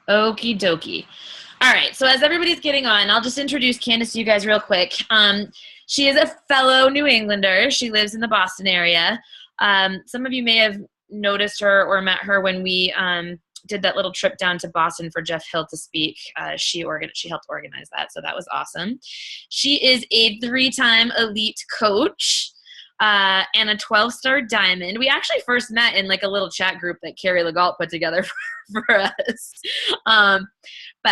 Okie dokie. All right, so as everybody's getting on, I'll just introduce Candice to you guys real quick. She is a fellow New Englander. She lives in the Boston area. Some of you may have noticed her or met her when we did that little trip down to Boston for Jeff Hill to speak. She helped organize that, so that was awesome. She is a 3-time elite coach and a 12-star diamond. We actually first met in like a little chat group that Carrie Legault put together for us.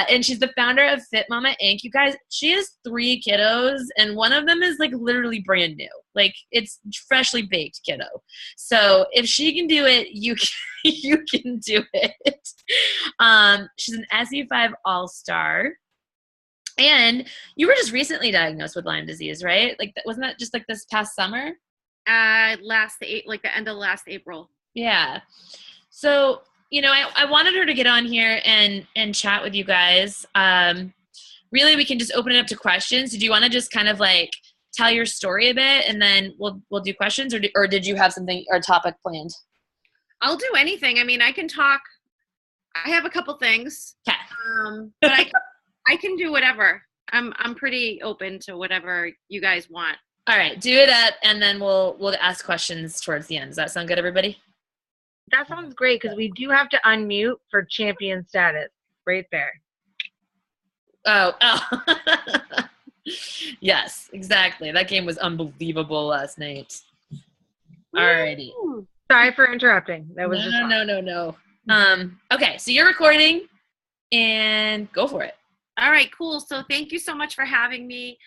And she's the founder of Fit Mama Inc. You guys, she has 3 kiddos, and one of them is like literally brand new. Like it's freshly baked kiddo. So if she can do it, you can do it. She's an SU5 All-Star. And you were just recently diagnosed with Lyme disease, right? Like, wasn't that just like this past summer? The end of last April. Yeah. So, you know, I wanted her to get on here and chat with you guys. Really, we can just open it up to questions. Did you want to just kind of like tell your story a bit, and then we'll do questions, or did you have something or topic planned? I'll do anything. I mean, I can talk. I have a couple things. Okay. But I can do whatever. I'm pretty open to whatever you guys want. All right, do it up, and then we'll ask questions towards the end. Does that sound good, everybody? That sounds great, because we do have to unmute for champion status right there. Oh. Yes, exactly. That game was unbelievable last night. Alrighty. Sorry for interrupting. That was No. Okay, so you're recording, and go for it. All right, cool. So thank you so much for having me.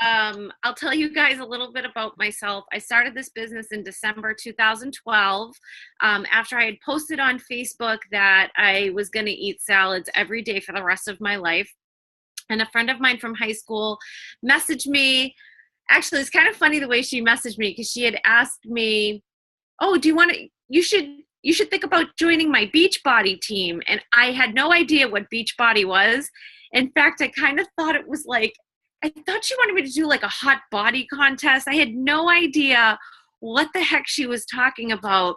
I'll tell you guys a little bit about myself. I started this business in December 2012 after I had posted on Facebook that I was going to eat salads every day for the rest of my life. And a friend of mine from high school messaged me. Actually, it's kind of funny the way she messaged me, because she had asked me, "Oh, you should think about joining my Beachbody team." And I had no idea what Beachbody was. In fact, I kind of thought it was like, I thought she wanted me to do like a hot body contest. I had no idea what the heck she was talking about.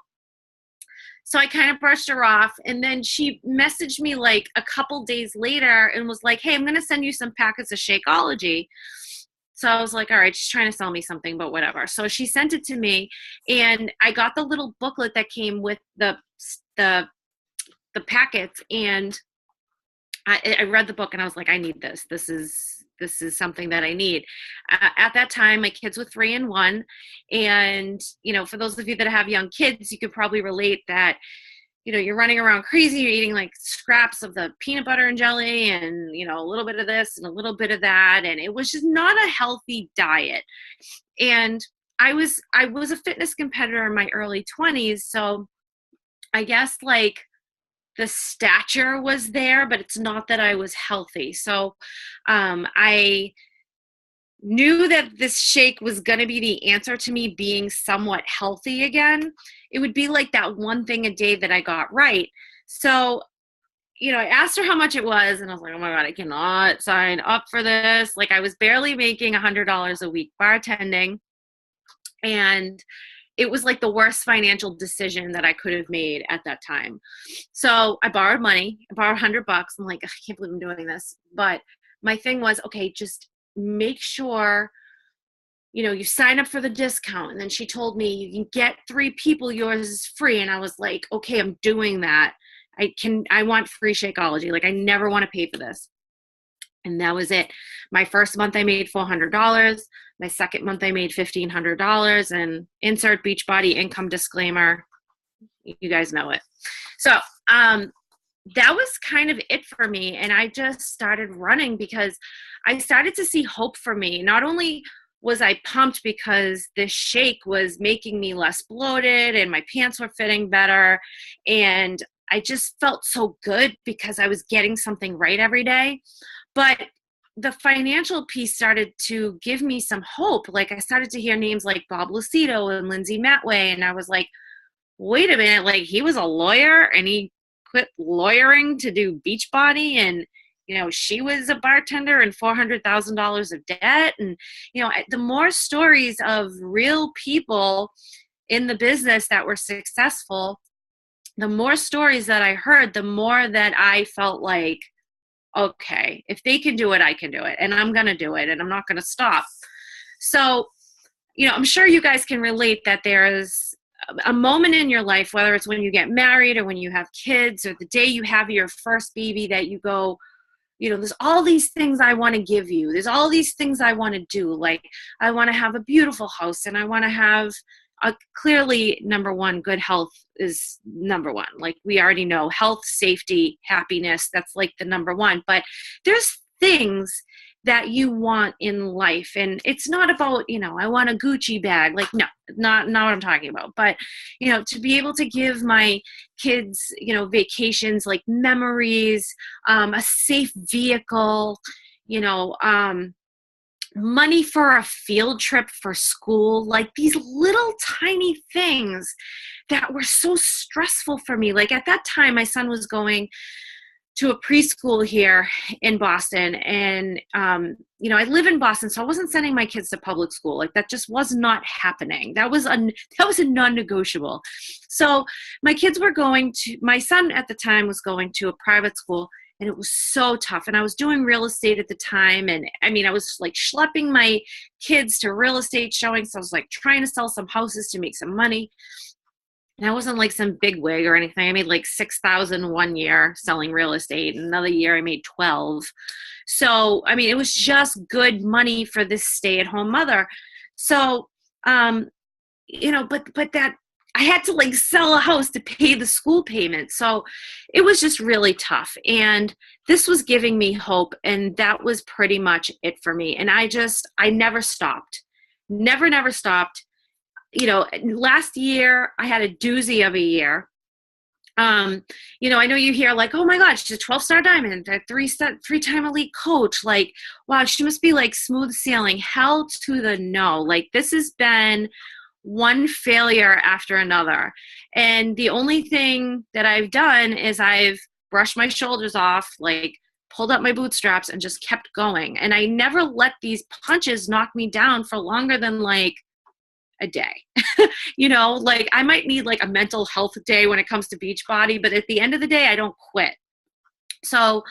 So I kind of brushed her off. And then she messaged me like a couple days later and was like, "Hey, I'm going to send you some packets of Shakeology." So I was like, all right, she's trying to sell me something, but whatever. So she sent it to me, and I got the little booklet that came with the packets, and I read the book, and I was like, I need this. This is something that I need. At that time, my kids were 3 and 1. And, you know, for those of you that have young kids, you could probably relate that, you know, you're running around crazy. You're eating like scraps of the peanut butter and jelly and, you know, a little bit of this and a little bit of that. And it was just not a healthy diet. And I was a fitness competitor in my early 20s. So I guess like the stature was there, but it's not that I was healthy. So I knew that this shake was going to be the answer to me being somewhat healthy again. It would be like that one thing a day that I got right. So, you know, I asked her how much it was, and I was like, oh my God, I cannot sign up for this. Like, I was barely making $100 a week bartending, and it was like the worst financial decision that I could have made at that time. So I borrowed money. I borrowed $100. I'm like, I can't believe I'm doing this. But my thing was, okay, just make sure, you know, you sign up for the discount. And then she told me you can get 3 people, yours is free. And I was like, okay, I'm doing that. I want free Shakeology. Like, I never want to pay for this. And that was it. My first month I made $400. My second month I made $1,500, and insert Beachbody income disclaimer. You guys know it. So that was kind of it for me. And I just started running because I started to see hope for me. Not only was I pumped because this shake was making me less bloated and my pants were fitting better, and I just felt so good because I was getting something right every day. But the financial piece started to give me some hope. Like, I started to hear names like Bob Lucido and Lindsay Matway, and I was like, wait a minute, like, he was a lawyer and he quit lawyering to do Beachbody, and she was a bartender and $400,000 of debt. And, the more stories of real people in the business that were successful, the more stories that I heard, the more that I felt like, okay, if they can do it, I can do it, and I'm going to do it, and I'm not going to stop. So, I'm sure you guys can relate that there is a moment in your life, whether it's when you get married or when you have kids or the day you have your first baby, that you go, there's all these things I want to give you. There's all these things I want to do. Like, I want to have a beautiful house, and I want to have clearly, number one, good health is number one. Like, we already know health, safety, happiness, that's like the number one. But there's things that you want in life. And it's not about, I want a Gucci bag. Like, no, not what I'm talking about. But, to be able to give my kids, vacations, like memories, a safe vehicle, money for a field trip for school, like these little tiny things that were so stressful for me. Like, at that time, my son was going to a preschool here in Boston. And, I live in Boston, so I wasn't sending my kids to public school. Like, that just was not happening. That was a non-negotiable. So my son at the time was going to a private school, and it was so tough. And I was doing real estate at the time. And I was like schlepping my kids to real estate showings. So I was like trying to sell some houses to make some money. And I wasn't like some big wig or anything. I made like $6,000 one year selling real estate. Another year I made 12. So, it was just good money for this stay-at-home mother. So, but that I had to like sell a house to pay the school payment. So it was just really tough. And this was giving me hope. And that was pretty much it for me. And I never stopped. Never stopped. Last year I had a doozy of a year. I know you hear like, oh my God, she's a 12-star diamond, a three-time elite coach. Like, wow, she must be like smooth sailing. Hell to the no. Like, this has been one failure after another. And the only thing that I've done is I've brushed my shoulders off, like pulled up my bootstraps and just kept going. And I never let these punches knock me down for longer than like a day. Like, I might need like a mental health day when it comes to Beachbody, but at the end of the day, I don't quit. So,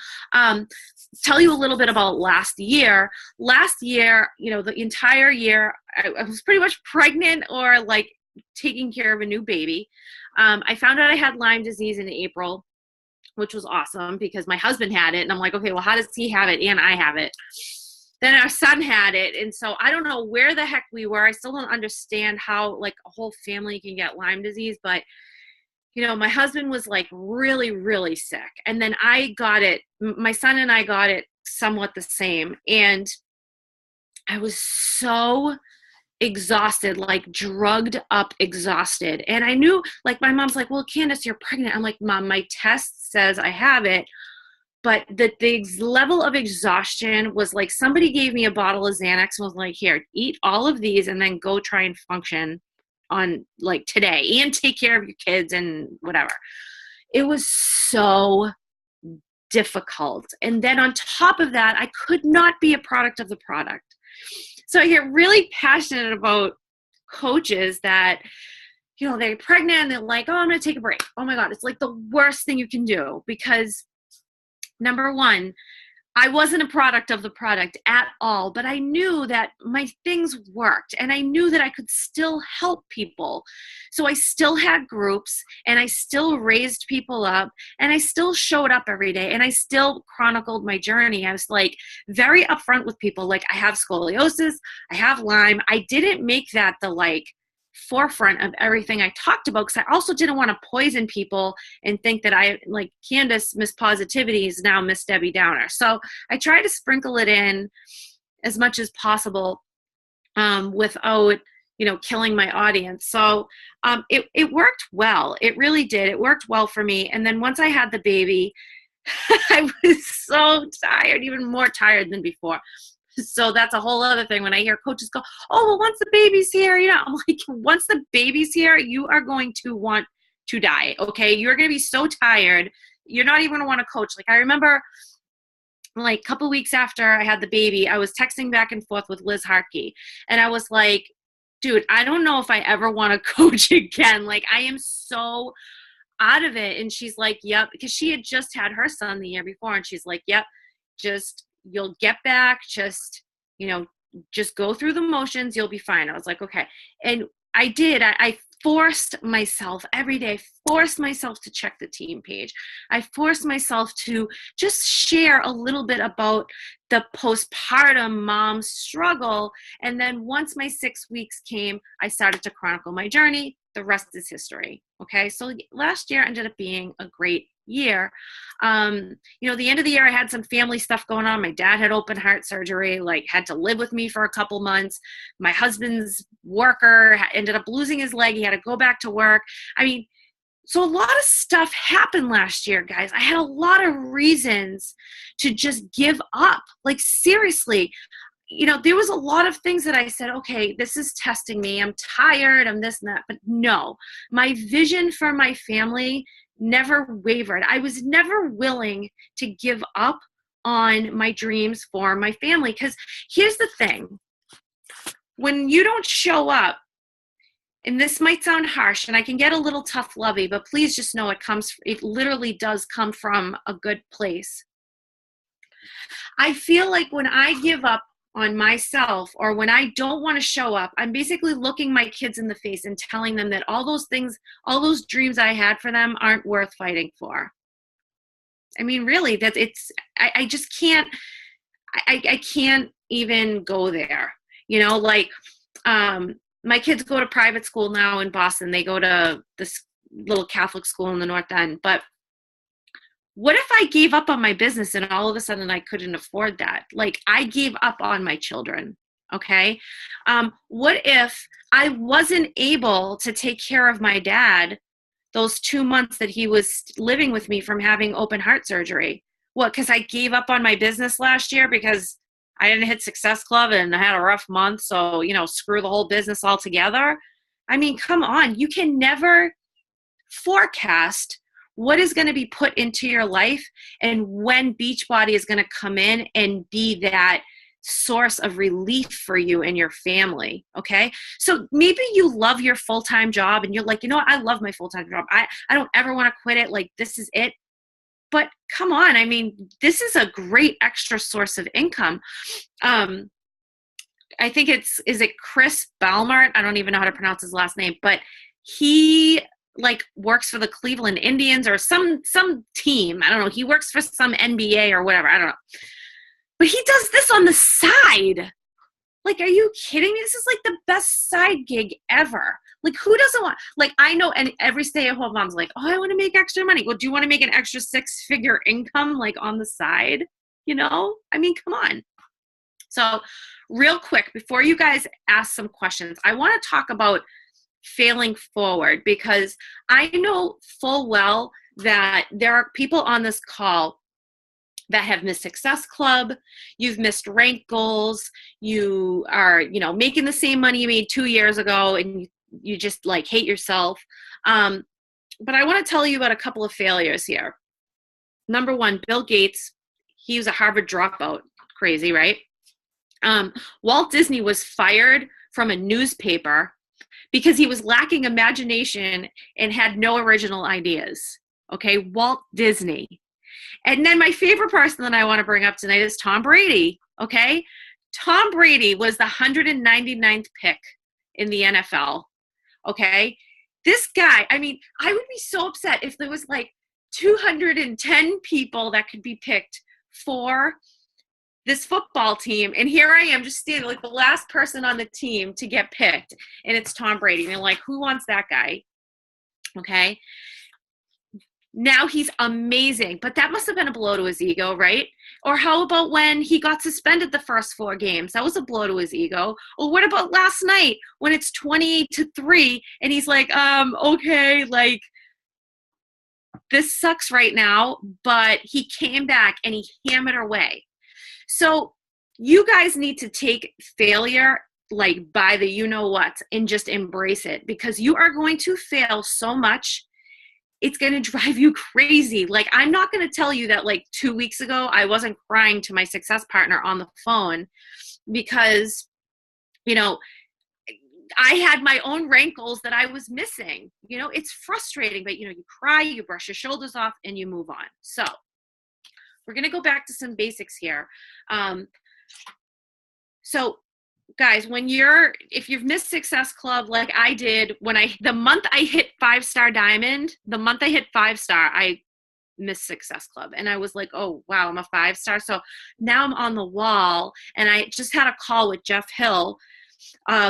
tell you a little bit about last year. Last year, the entire year, I was pretty much pregnant or like taking care of a new baby. I found out I had Lyme disease in April, which was awesome because my husband had it. And I'm like, okay, well, how does he have it? And I have it. Then our son had it. And so I don't know where the heck we were. I still don't understand how like a whole family can get Lyme disease, but my husband was like really, really sick. And then I got it. My son and I got it somewhat the same. And I was so exhausted, like drugged up, exhausted. And I knew, like, my mom's like, well, Candice, you're pregnant. I'm like, Mom, my test says I have it. But the level of exhaustion was like somebody gave me a bottle of Xanax and was like, here, eat all of these and then go try and function on like today and take care of your kids and whatever. It was so difficult. And then on top of that, I could not be a product of the product. So I get really passionate about coaches that, they're pregnant and they're like, oh, I'm going to take a break. Oh my God. It's like the worst thing you can do because number one, I wasn't a product of the product at all, but I knew that my things worked and I knew that I could still help people. So I still had groups and I still raised people up and I still showed up every day and I still chronicled my journey. I was like very upfront with people. Like, I have scoliosis, I have Lyme. I didn't make that the like forefront of everything I talked about because I also didn't want to poison people and think that I like Candice Miss Positivity is now Miss Debbie Downer. So I try to sprinkle it in as much as possible without killing my audience. So it worked well. It really did. It worked well for me. And then once I had the baby, I was so tired, even more tired than before. So that's a whole other thing when I hear coaches go, oh, well, once the baby's here, I'm like, once the baby's here, you are going to want to die. Okay. You're going to be so tired. You're not even going to want to coach. Like, I remember like a couple weeks after I had the baby, I was texting back and forth with Liz Harkey. And I was like, dude, I don't know if I ever want to coach again. Like, I am so out of it. And she's like, yep, because she had just had her son the year before. And she's like, yep, just, you'll get back. Just, just go through the motions. You'll be fine. I was like, okay. And I did. I forced myself every day, forced myself to check the team page. I forced myself to just share a little bit about the postpartum mom struggle. And then once my 6 weeks came, I started to chronicle my journey. The rest is history. Okay. So last year ended up being a great year. The end of the year, I had some family stuff going on. My dad had open heart surgery, like had to live with me for a couple months. My husband's worker ended up losing his leg. He had to go back to work. I mean, so a lot of stuff happened last year, guys. I had a lot of reasons to just give up. Like, seriously, there was a lot of things that I said, okay, this is testing me. I'm tired. I'm this and that. But no, my vision for my family never wavered. I was never willing to give up on my dreams for my family. Because here's the thing. When you don't show up, and this might sound harsh, and I can get a little tough lovey, but please just know it literally does come from a good place. I feel like when I give up on myself, or when I don't want to show up, I'm basically looking my kids in the face and telling them that all those things, all those dreams I had for them aren't worth fighting for. I mean, really, I just can't, I can't even go there. My kids go to private school now in Boston. They go to this little Catholic school in the North End. But what if I gave up on my business and all of a sudden I couldn't afford that? Like, I gave up on my children, okay? What if I wasn't able to take care of my dad those 2 months that he was living with me from having open heart surgery? What, because I gave up on my business last year because I didn't hit Success Club and I had a rough month, so, screw the whole business altogether? I mean, come on. You can never forecast what is going to be put into your life and when Beachbody is going to come in and be that source of relief for you and your family. Okay. So maybe you love your full-time job and you're like, I love my full-time job. I don't ever want to quit it. Like, this is it. But come on. I mean, this is a great extra source of income. I think is it Chris Balmart? I don't even know how to pronounce his last name, but he works for the Cleveland Indians or some team. I don't know. He works for some NBA or whatever. I don't know. But he does this on the side. Like, are you kidding me? This is like the best side gig ever. Like, who doesn't want, I know, and every stay-at-home mom's like, oh, I want to make extra money. Well, do you want to make an extra 6-figure income, on the side? I mean, come on. So real quick, before you guys ask some questions, I want to talk about failing forward, because I know full well that there are people on this call that have missed Success Club. You've missed rank goals. You are, making the same money you made 2 years ago, and you just hate yourself. But I want to tell you about a couple of failures here. Number one, Bill Gates. He was a Harvard dropout. Crazy, right? Walt Disney was fired from a newspaper because he was lacking imagination and had no original ideas. Okay, Walt Disney. And then my favorite person that I want to bring up tonight is Tom Brady. Okay, Tom Brady was the 199th pick in the NFL. Okay, this guy, I mean, I would be so upset if there was 210 people that could be picked for this football team, and here I am just standing the last person on the team to get picked, and it's Tom Brady. And you're like, who wants that guy? Okay. Now he's amazing, but that must have been a blow to his ego, right? Or how about when he got suspended the first 4 games? That was a blow to his ego. Or what about last night when it's 28-3 and he's like, okay, this sucks right now, but he came back and he hammered away. So you guys need to take failure by the you-know-what and just embrace it, because you are going to fail so much it's going to drive you crazy. Like, I'm not going to tell you that like 2 weeks ago, I wasn't crying to my success partner on the phone because, you know, I had my own rankles that I was missing. You know, it's frustrating, but, you know, you cry, you brush your shoulders off, and you move on. So we're going to go back to some basics here. So guys, if you've missed Success Club like I did, the month I hit 5-star diamond, the month I hit 5-star, I missed Success Club. And I was like, oh, wow, I'm a 5-star. So now I'm on the wall. And I just had a call with Jeff Hill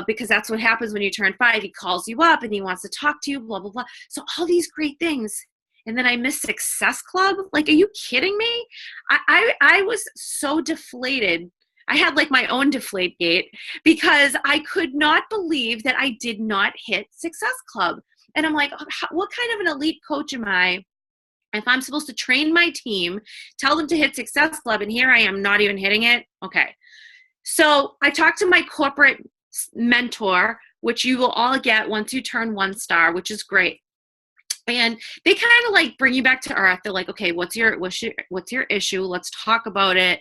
because that's what happens when you turn 5. He calls you up and he wants to talk to you, blah, blah, blah. So all these great things. And then I missed Success Club. Like, are you kidding me? I was so deflated. I had like my own deflate gate because I could not believe that I did not hit Success Club. And I'm like, what kind of an elite coach am I if I'm supposed to train my team, tell them to hit Success Club, and here I am not even hitting it? Okay. So I talked to my corporate mentor, which you will all get once you turn 1-star, which is great. And they kind of like bring you back to earth. They're like, okay, what's your issue? Let's talk about it.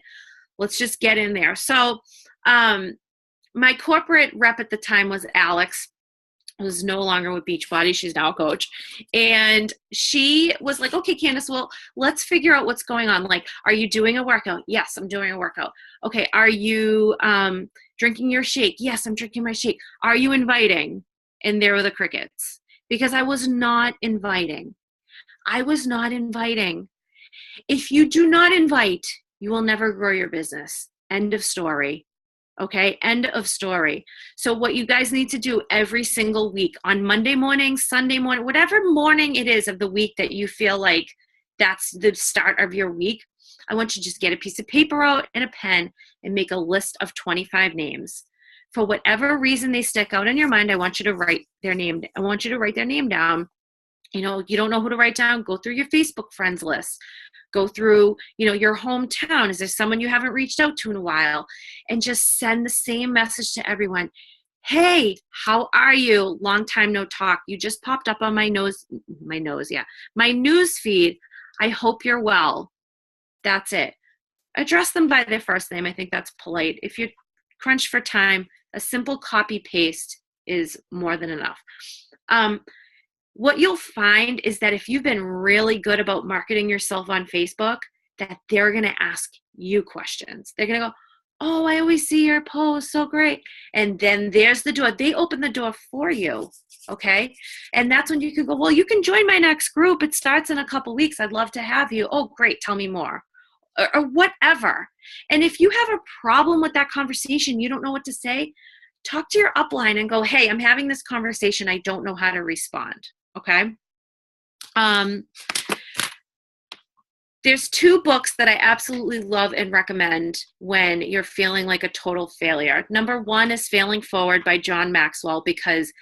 Let's just get in there. So my corporate rep at the time was Alex, who's no longer with Beachbody. She's now a coach. And she was like, okay, Candice, well, let's figure out what's going on. Like, are you doing a workout? Yes, I'm doing a workout. Okay, are you drinking your shake? Yes, I'm drinking my shake. Are you inviting? And there were the crickets. Because I was not inviting. I was not inviting. If you do not invite, you will never grow your business. End of story. Okay, end of story. So what you guys need to do every single week on Monday morning, Sunday morning, whatever morning it is of the week that you feel like that's the start of your week, I want you to just get a piece of paper out and a pen and make a list of 25 names. For whatever reason they stick out in your mind, I want you to write their name. I want you to write their name down. You know, you don't know who to write down, go through your Facebook friends list. Go through, you know, your hometown. Is there someone you haven't reached out to in a while? And just send the same message to everyone. Hey, how are you? Long time no talk. You just popped up on my news feed. I hope you're well. That's it. Address them by their first name. I think that's polite. If you're crunched for time, a simple copy paste is more than enough. What you'll find is that if you've been really good about marketing yourself on Facebook, that they're going to ask you questions. They're going to go, oh, I always see your posts, so great. And then there's the door. They open the door for you, okay? And that's when you can go, well, you can join my next group. It starts in a couple weeks. I'd love to have you. Oh, great. Tell me more. Or whatever. And if you have a problem with that conversation, you don't know what to say, talk to your upline and go, hey, I'm having this conversation. I don't know how to respond. Okay. There's 2 books that I absolutely love and recommend when you're feeling like a total failure. Number 1 is Failing Forward by John Maxwell, because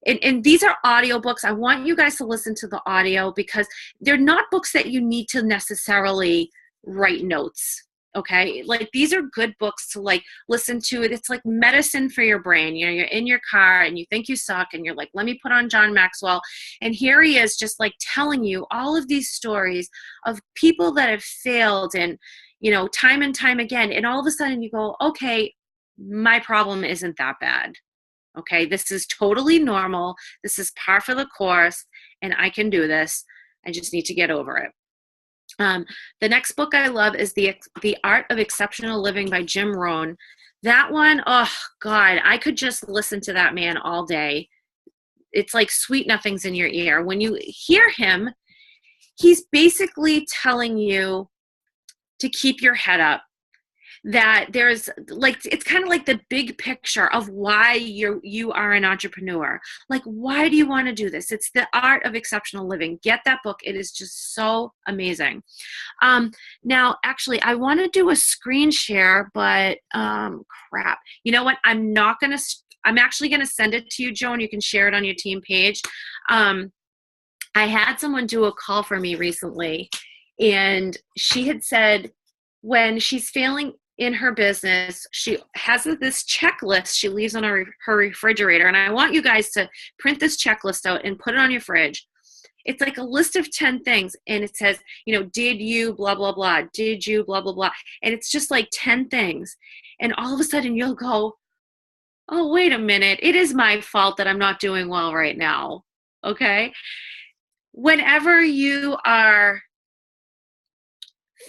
and these are audiobooks. I want you guys to listen to the audio because they're not books that you need to necessarily write notes. Okay. Like, these are good books to like listen to. It's like medicine for your brain. You know, you're in your car and you think you suck and you're like, let me put on John Maxwell. And here he is just like telling you all of these stories of people that have failed and, you know, time and time again. And all of a sudden you go, okay, my problem isn't that bad. Okay. This is totally normal. This is par for the course and I can do this. I just need to get over it. The next book I love is The Art of Exceptional Living by Jim Rohn. That one, oh God, I could just listen to that man all day. It's like sweet nothings in your ear. When you hear him, he's basically telling you to keep your head up. That there's like, it's kind of like the big picture of why you are an entrepreneur. Like, why do you want to do this? It's The Art of Exceptional Living. Get that book. It is just so amazing. Now, actually, I want to do a screen share, but crap. You know what? I'm actually going to send it to you, Joan. You can share it on your team page. I had someone do a call for me recently, and she had said when she's failing in her business, she has this checklist she leaves on her refrigerator. And I want you guys to print this checklist out and put it on your fridge. it's like a list of 10 things, and it says, you know, did you blah, blah, blah, did you blah, blah, blah. And it's just like 10 things. And all of a sudden you'll go, oh, wait a minute. It is my fault that I'm not doing well right now. Okay. Whenever you are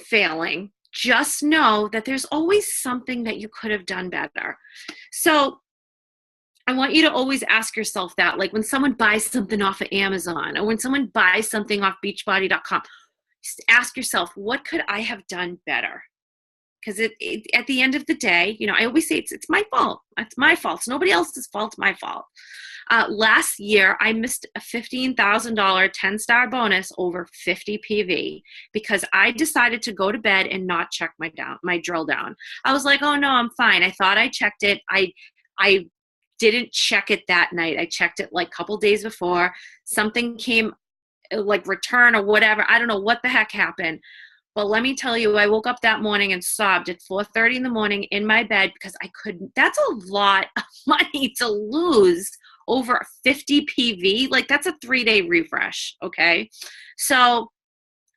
failing, just know that there's always something that you could have done better. So I want you to always ask yourself that, like when someone buys something off of Amazon or when someone buys something off beachbody.com, just ask yourself, what could I have done better? Because at the end of the day, you know, I always say it's my fault. It's my fault. It's nobody else's fault. It's my fault. Last year, I missed a $15,000 10-star bonus over 50 PV because I decided to go to bed and not check my drill down. I was like, oh no, I'm fine. I thought I checked it. I didn't check it that night. I checked it like a couple days before. Something came, like return or whatever. I don't know what the heck happened. But let me tell you, I woke up that morning and sobbed at 4:30 in the morning in my bed because I couldn't. That's a lot of money to lose over 50 PV. Like that's a 3-day refresh. Okay. So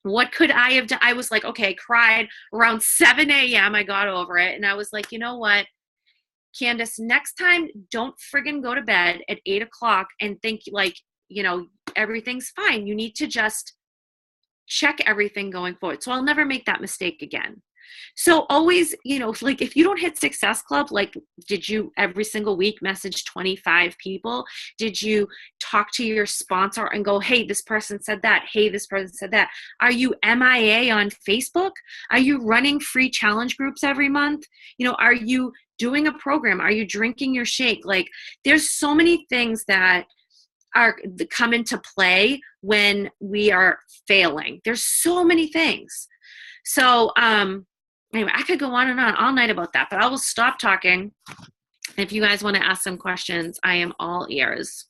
what could I have done? I was like, okay, cried around 7 a.m. I got over it. And I was like, you know what, Candice, next time, don't friggin' go to bed at 8 o'clock and think like, you know, everything's fine. You need to just check everything going forward. So I'll never make that mistake again. So always, you know, like if you don't hit Success Club, like did you every single week message 25 people? Did you talk to your sponsor and go, hey, this person said that. Hey, this person said that. Are you MIA on Facebook? Are you running free challenge groups every month? You know, are you doing a program? Are you drinking your shake? Like there's so many things that come into play when we are failing. There's so many things. So anyway, I could go on and on all night about that, but I will stop talking. If you guys want to ask some questions, I am all ears.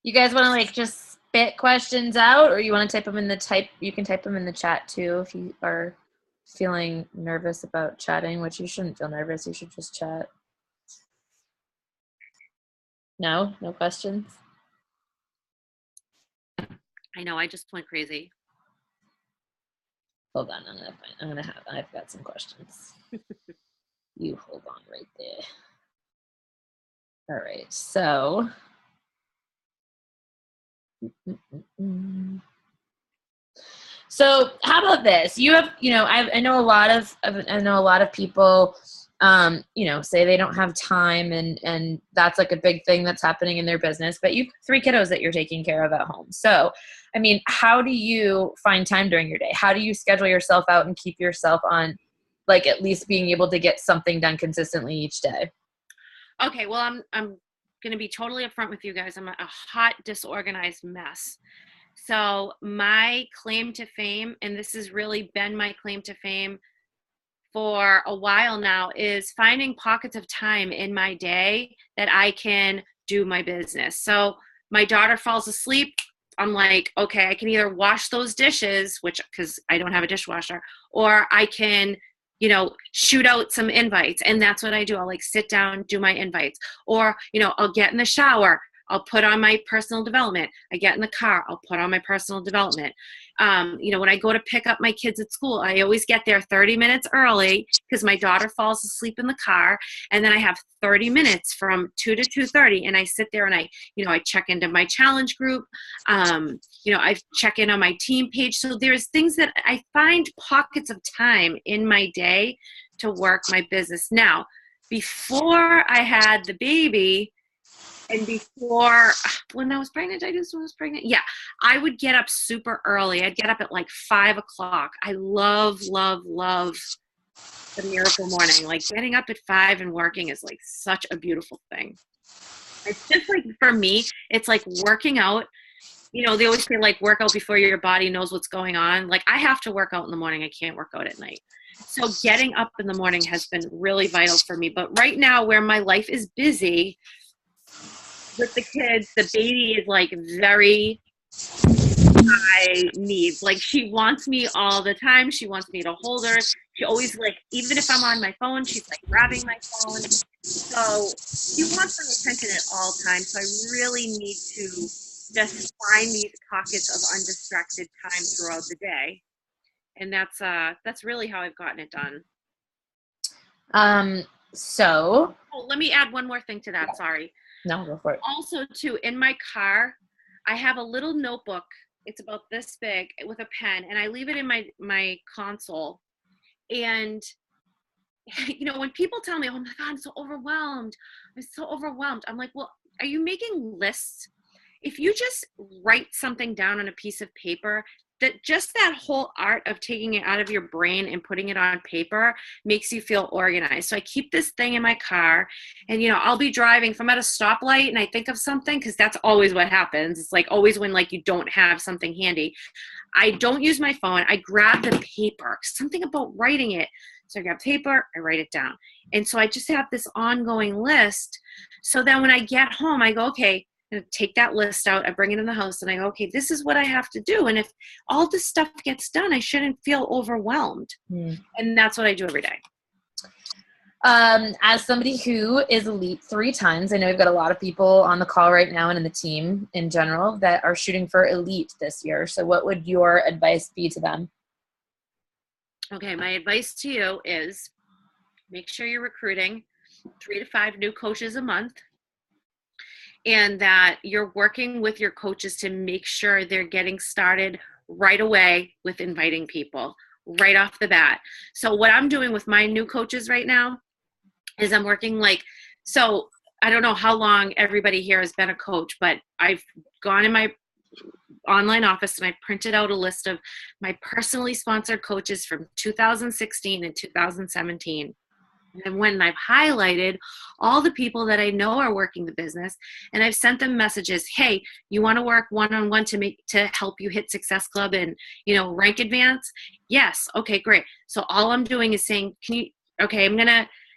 You guys want to like just spit questions out, or you want to type them in you can type them in the chat too if you are feeling nervous about chatting, which you shouldn't feel nervous. You should just chat. No questions. I know, I just went crazy. Hold on, I've got some questions. You hold on right there. All right, so. So how about this? You have, you know, I know a lot of people, you know, say they don't have time and that's like a big thing that's happening in their business, but you've 3 kiddos that you're taking care of at home. So, I mean, how do you find time during your day? How do you schedule yourself out and keep yourself on, like, at least being able to get something done consistently each day? Okay. Well, I'm going to be totally upfront with you guys. I'm a hot, disorganized mess. So my claim to fame, and this has really been my claim to fame for a while now, is finding pockets of time in my day that I can do my business. So my daughter falls asleep. I'm like, okay, I can either wash those dishes, because I don't have a dishwasher, or I can, you know, shoot out some invites. And that's what I do. I'll like sit down, do my invites, or, you know, I'll get in the shower. I'll put on my personal development. I get in the car. I'll put on my personal development. You know, when I go to pick up my kids at school, I always get there 30 minutes early because my daughter falls asleep in the car. And then I have 30 minutes from 2 to 2:30. And I sit there and I check into my challenge group. You know, I check in on my team page. So there's things that I find pockets of time in my day to work my business. Now, before I had the baby, and before, when I was pregnant, yeah, I would get up super early. I'd get up at like 5 o'clock. I love, love, love the miracle morning. Like getting up at 5 and working is like such a beautiful thing. It's just like, for me, it's like working out. You know, they always say like work out before your body knows what's going on. Like I have to work out in the morning. I can't work out at night. So getting up in the morning has been really vital for me. But right now where my life is busy, with the kids, the baby is like very high needs. Like she wants me all the time. She wants me to hold her. She always, like, even if I'm on my phone, she's like grabbing my phone. So she wants my attention at all times. So I really need to just find these pockets of undistracted time throughout the day. And that's really how I've gotten it done. So. Oh, let me add one more thing to that. Sorry. No, go for it. Also, too, in my car, I have a little notebook. It's about this big with a pen, and I leave it in my console. And, you know, when people tell me, oh my God, I'm so overwhelmed. I'm like, well, are you making lists? If you just write something down on a piece of paper, that whole art of taking it out of your brain and putting it on paper makes you feel organized. So I keep this thing in my car, and, you know, I'll be driving. If I'm at a stoplight and I think of something, because that's always what happens. It's like always when, like, you don't have something handy. I don't use my phone. I grab the paper. Something about writing it. So I grab paper, I write it down. And so I just have this ongoing list. So then when I get home, I go, okay, and take that list out, I bring it in the house, and I go, okay, this is what I have to do. And if all this stuff gets done, I shouldn't feel overwhelmed. And that's what I do every day. As somebody who is elite 3 times, I know we've got a lot of people on the call right now and in the team in general that are shooting for elite this year. So what would your advice be to them? Okay, my advice to you is make sure you're recruiting 3 to 5 new coaches a month, and that you're working with your coaches to make sure they're getting started right away with inviting people right off the bat. So what I'm doing with my new coaches right now is I'm working so I don't know how long everybody here has been a coach, but I've gone in my online office and I printed out a list of my personally sponsored coaches from 2016 and 2017. And when I've highlighted all the people that I know are working the business, and I've sent them messages, hey, you want to work one-on-one to help you hit Success Club and, you know, rank advance? Yes. Okay, great. So all I'm doing is saying, can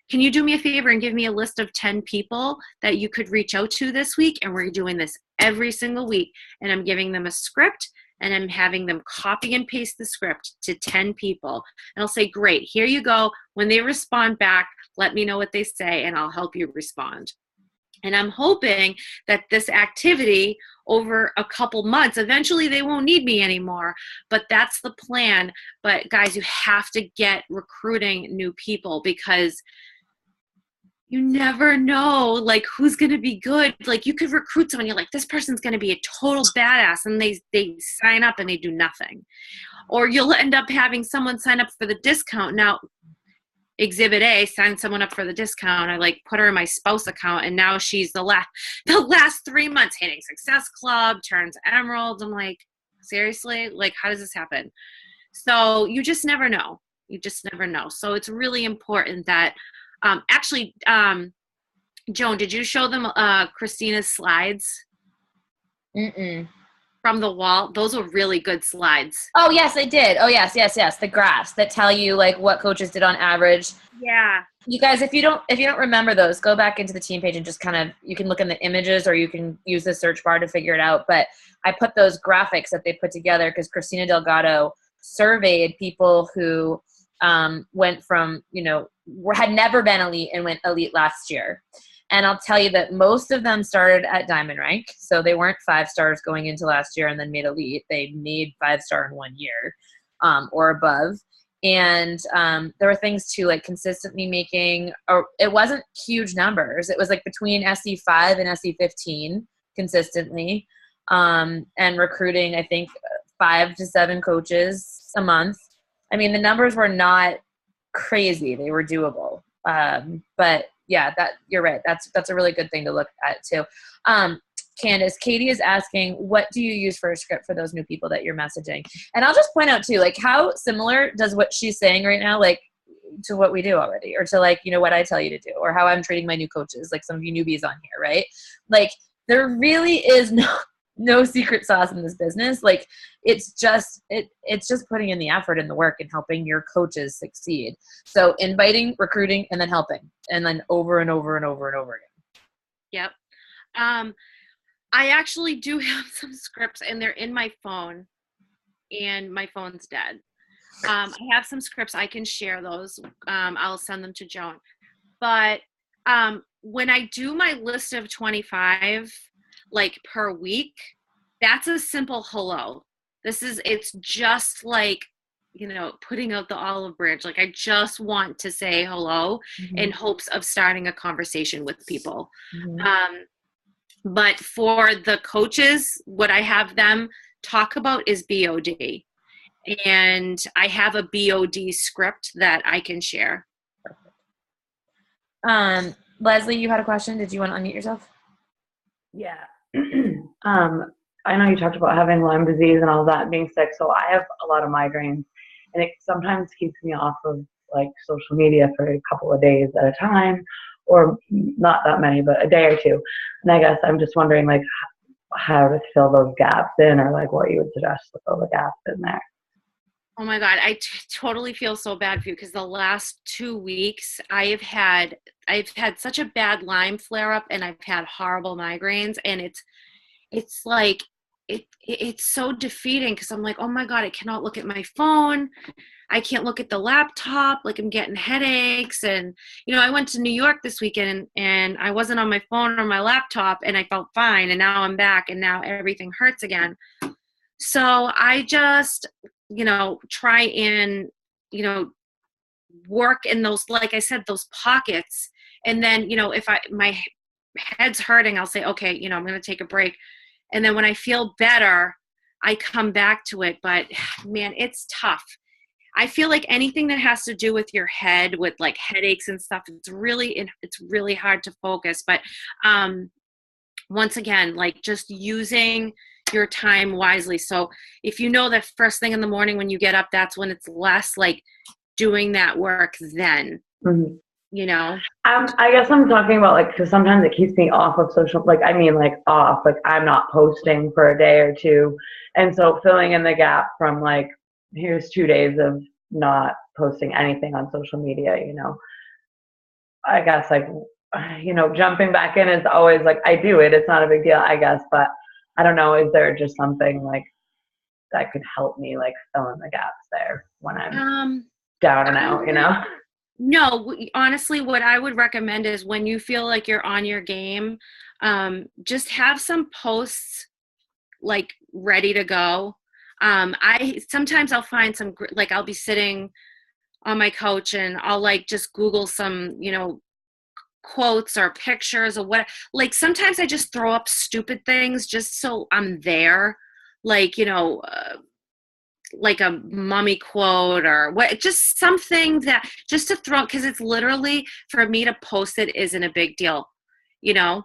you do me a favor and give me a list of 10 people that you could reach out to this week? And we're doing this every single week. And I'm giving them a script, and I'm having them copy and paste the script to 10 people. And I'll say, great, here you go. When they respond back, let me know what they say, and I'll help you respond. And I'm hoping that this activity over a couple months, eventually they won't need me anymore, but that's the plan. But guys, you have to get recruiting new people, because you never know, like, who's going to be good. Like, you could recruit someone, you're like, this person's going to be a total badass, and they sign up and they do nothing. Or you'll end up having someone sign up for the discount. Now, Exhibit A, sign someone up for the discount. I put her in my spouse account, and now she's the last 3 months hitting Success Club, turns emeralds. I'm like, seriously? Like, how does this happen? So you just never know. So it's really important that Joan, did you show them Christina's slides? From the wall? Those were really good slides. Oh, yes, I did. Oh, yes. The graphs that tell you what coaches did on average. Yeah. You guys, if you don't remember those, go back into the team page and just you can look in the images, or you can use the search bar to figure it out. But I put those graphics that they put together because Christina Delgado surveyed people who went from, had never been elite and went elite last year. And I'll tell you that most of them started at Diamond Rank. So they weren't 5 stars going into last year and then made elite. They made 5-star in 1 year or above. And there were things too, like consistently making, or it wasn't huge numbers. It was between SE5 and SE15 consistently, and recruiting, I think, 5 to 7 coaches a month. I mean, the numbers were not crazy. They were doable. But yeah, you're right. That's a really good thing to look at too. Candice, Katie is asking, what do you use for a script for those new people that you're messaging? And I'll just point out too, how similar does what she's saying right now, to what we do already, or to what I tell you to do, or how I'm treating my new coaches, some of you newbies on here, right? There really is no secret sauce in this business. It's just putting in the effort and the work and helping your coaches succeed. So inviting, recruiting, and then helping, and then over and over and over and over again. Yep. I actually do have some scripts, and they're in my phone, and my phone's dead. I have some scripts. I can share those. I'll send them to Joan. But when I do my list of 25, like per week, that's a simple hello. It's just like, putting out the olive branch. Like I just want to say hello in hopes of starting a conversation with people. But for the coaches, what I have them talk about is BOD. And I have a BOD script that I can share. Leslie, you had a question. Did you want to unmute yourself? Yeah. I know you talked about having Lyme disease and all that, being sick. So I have a lot of migraines, and it sometimes keeps me off of like social media for a couple of days at a time, or not that many, but a day or two. And I guess I'm just wondering like how to fill those gaps in, or like what you would suggest to fill the gaps in there. Oh my God, I totally feel so bad for you, because the last 2 weeks I've had such a bad Lyme flare up, and I've had horrible migraines, and it's like it's so defeating, because I'm like, oh my God, I cannot look at my phone. I can't look at the laptop. Like I'm getting headaches. And, I went to New York this weekend and I wasn't on my phone or my laptop, and I felt fine. And now I'm back, and now everything hurts again. So I just, try and, work in those, like I said, those pockets. And then, if my head's hurting, I'll say, okay, I'm going to take a break. And then when I feel better, I come back to it. But man, it's tough. I feel like anything that has to do with your head, with like headaches and stuff, it's really hard to focus. But once again, like just using your time wisely. So if you know that first thing in the morning when you get up, that's when it's less like doing that work then. I guess I'm talking about like, because sometimes it keeps me off of social, like off, like I'm not posting for a day or two, and so filling in the gap from like, here's 2 days of not posting anything on social media, I guess like, jumping back in is always like, I do it, it's not a big deal, I guess, but I don't know, is there just something like that could help me like fill in the gaps there when I'm down and out, No, honestly, what I would recommend is when you feel like you're on your game, just have some posts like ready to go. Sometimes I'll find some, like I'll be sitting on my couch and I'll like just Google some, quotes or pictures or what. Like sometimes I just throw up stupid things just so I'm there, like, like a mummy quote or what, just something that just to throw, because it's literally, for me to post it isn't a big deal, No,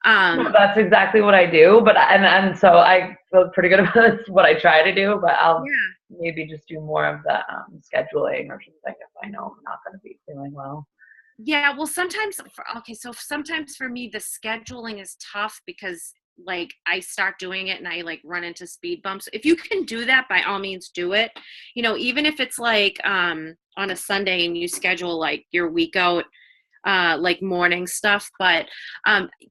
that's exactly what I do, but and so I feel pretty good about it. It's what I try to do, but I'll maybe just do more of the scheduling or something if I know I'm not going to be feeling well. Yeah, well, sometimes for me the scheduling is tough, because like I start doing it and I like run into speed bumps. If you can do that, by all means do it. Even if it's like on a Sunday and you schedule like your week out, like morning stuff, but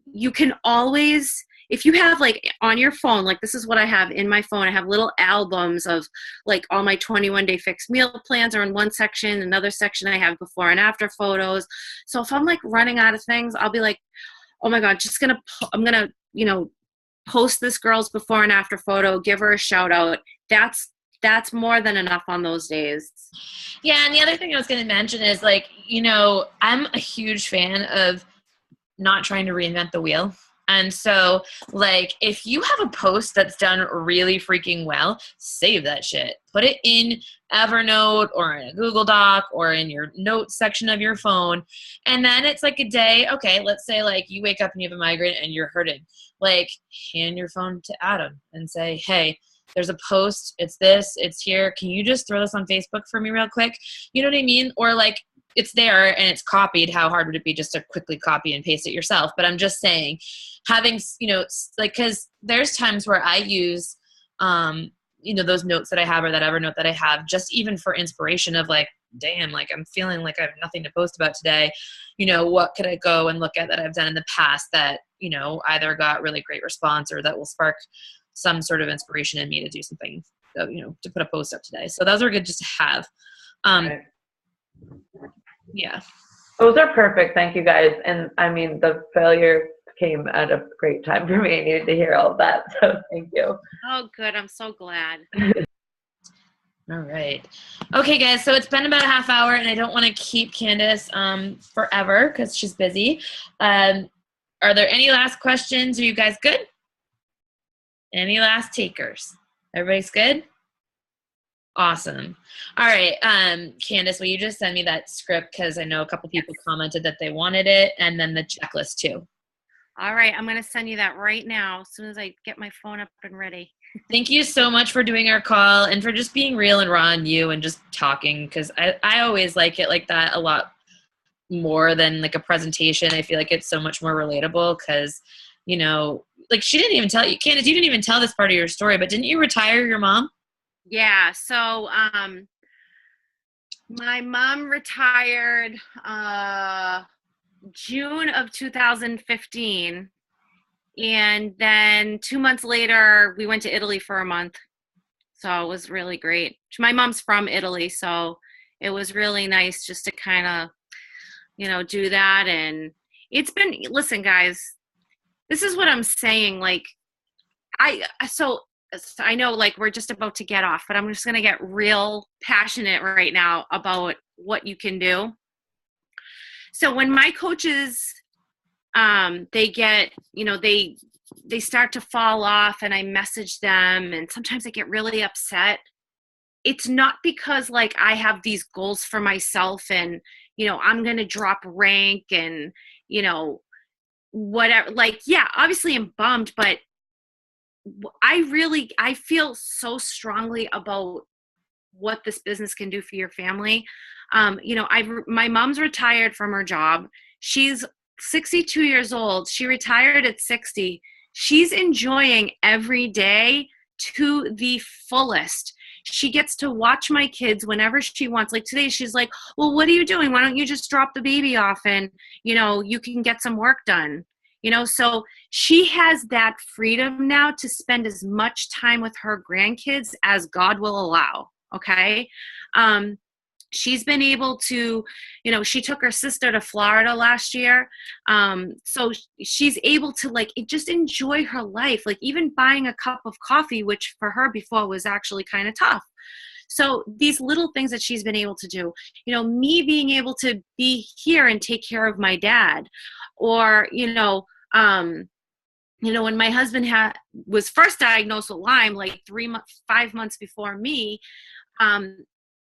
you can always, if you have like on your phone, like this is what I have in my phone, I have little albums of like all my 21-day fixed meal plans are in one section, another section I have before and after photos. So if I'm like running out of things, I'll be like, oh my God, I'm gonna post this girl's before and after photo, give her a shout out. That's more than enough on those days. Yeah, and the other thing I was going to mention is like, I'm a huge fan of not trying to reinvent the wheel. And so, like, if you have a post that's done really freaking well, save that shit. Put it in Evernote or in a Google Doc or in your notes section of your phone. And then it's like a day, okay, let's say like you wake up and you have a migraine and you're hurting. Like, hand your phone to Adam and say, hey, there's a post, it's this, it's here. Can you just throw this on Facebook for me real quick? You know what I mean? Or like, it's there and it's copied. How hard would it be just to quickly copy and paste it yourself? But I'm just saying, having, like, because there's times where I use, those notes that I have or that Evernote that I have, just even for inspiration of like, damn, like I'm feeling like I have nothing to post about today. What could I go and look at that I've done in the past that, either got really great response or that will spark some sort of inspiration in me to do something to put a post up today. So those are good just to have. Right. Yeah. Those are perfect. Thank you guys. And I mean, the failure came at a great time for me. I needed to hear all of that. So thank you. Oh, good. I'm so glad. All right. Okay, guys. So it's been about a half hour, and I don't want to keep Candice forever because she's busy. Are there any last questions? Are you guys good? Any last takers? Everybody's good? Awesome. All right. Candice, will you just send me that script? Because I know a couple people commented that they wanted it, and then the checklist too. All right. I'm going to send you that right now as soon as I get my phone up and ready. Thank you so much for doing our call and for just being real and raw and you and just talking, because I always like it like that a lot more than like a presentation. I feel like it's so much more relatable because, like she didn't even tell you, Candice, you didn't even tell this part of your story, but didn't you retire your mom? Yeah. So my mom retired June of 2015. And then 2 months later, we went to Italy for a month. So it was really great. My mom's from Italy, so it was really nice just to kind of, do that. And it's been, listen, guys, this is what I'm saying. Like, I know like we're just about to get off, but I'm just going to get real passionate right now about what you can do. So when my coaches, they get, they start to fall off and I message them and sometimes I get really upset. It's not because like I have these goals for myself and, I'm going to drop rank and, whatever, like, yeah, obviously I'm bummed, but I feel so strongly about what this business can do for your family. My mom's retired from her job. She's 62 years old. She retired at 60. She's enjoying every day to the fullest. She gets to watch my kids whenever she wants. Like today, she's like, well, what are you doing? Why don't you just drop the baby off and, you can get some work done. So she has that freedom now to spend as much time with her grandkids as God will allow. Okay. She's been able to, she took her sister to Florida last year. So she's able to just enjoy her life, like even buying a cup of coffee, which for her before was actually kind of tough. So these little things that she's been able to do, me being able to be here and take care of my dad, or, when my husband was first diagnosed with Lyme, like 5 months before me,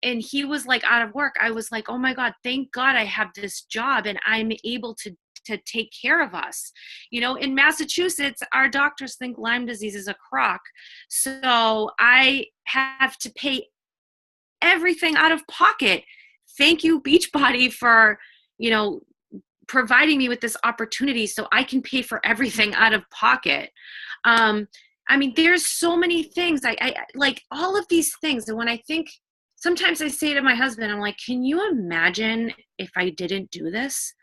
and he was like out of work, I was like, oh my God, thank God I have this job and I'm able to take care of us. In Massachusetts, our doctors think Lyme disease is a crock. So I have to pay everything out of pocket. Thank you, Beachbody, for, providing me with this opportunity so I can pay for everything out of pocket. There's so many things. I like all of these things. And when I think, sometimes I say to my husband, I'm like, can you imagine if I didn't do this?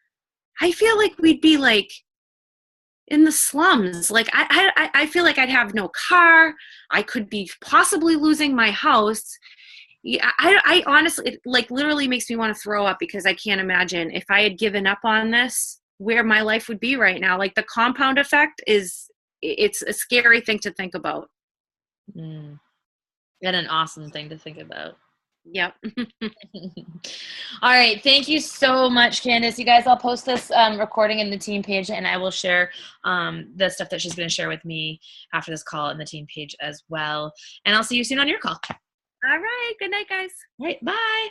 I feel like we'd be like in the slums. Like I feel like I'd have no car. I could be possibly losing my house. Yeah, I honestly, it like literally makes me want to throw up because I can't imagine if I had given up on this, where my life would be right now. Like the compound effect it's a scary thing to think about. And an awesome thing to think about. Yep. All right. Thank you so much, Candice. You guys, I'll post this recording in the team page, and I will share the stuff that she's going to share with me after this call in the team page as well. And I'll see you soon on your call. All right. Good night, guys. All right. Bye.